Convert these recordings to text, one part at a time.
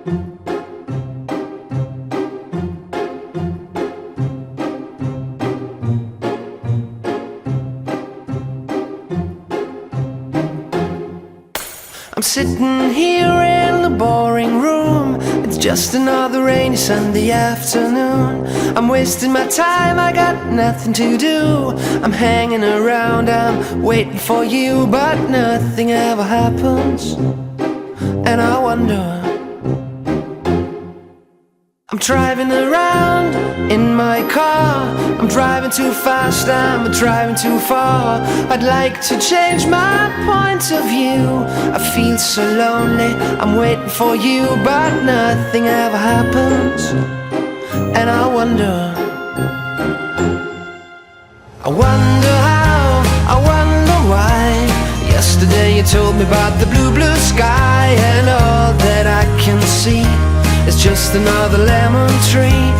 I'm sitting here in the boring room. It's just another rainy Sunday afternoon. I'm wasting my time, I got nothing to do. I'm hanging around, I'm waiting for you, but nothing ever happens. And I wonder, I'm driving around in my car. I'm driving too fast, I'm driving too far. I'd like to change my point of view. I feel so lonely, I'm waiting for you, but nothing ever happens. And I wonder how, I wonder why. Yesterday you told me about the blue, blue sky, and all that I can see it's just another lemon tree.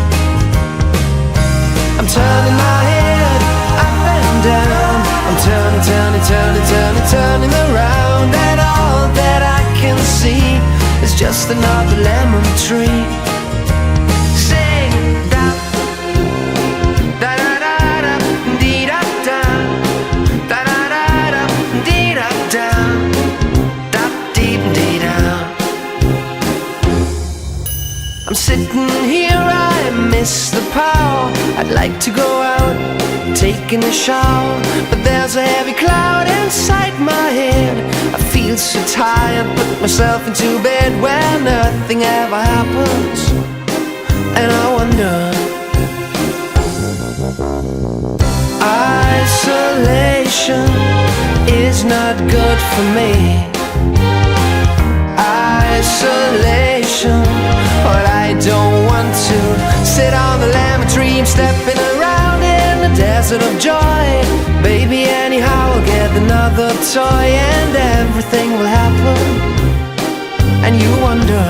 I'm turning my head up and down. I'm turning, turning, turning, turning, turning around, and all that I can see is just another lemon tree. Sing da da da da da dee da da da da da da dee da da da dee dee da. I'm sitting here, I miss the power. I'd like to go out, taking a shower, but there's a heavy cloud inside my head. I feel so tired, put myself into bed where nothing ever happens. And I wonder, isolation is not good for me. Isolation, but I don't want to sit on the lemon tree. I'm stepping around in the desert of joy. Baby, anyhow I'll get another toy, and everything will happen. And you wonder,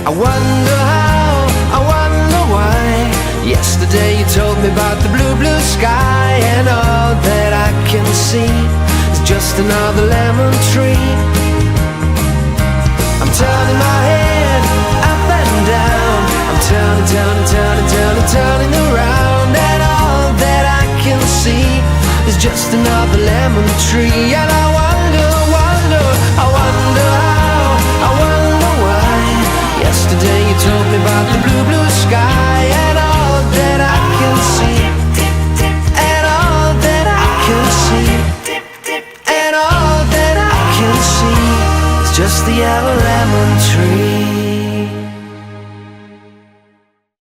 I wonder how, I wonder why. Yesterday you told me about the blue, blue sky, and all that I can see is just another lemon tree. I'm turning my head up and down. I'm turning, turning, turning, turning, turning around, and all that I can see is just another lemon tree. And I wonder, wonder, I wonder how, I wonder why. Yesterday you told me about the blue, blue sky, and all that I can see, and all that I can see, and all that I can see is just the yellow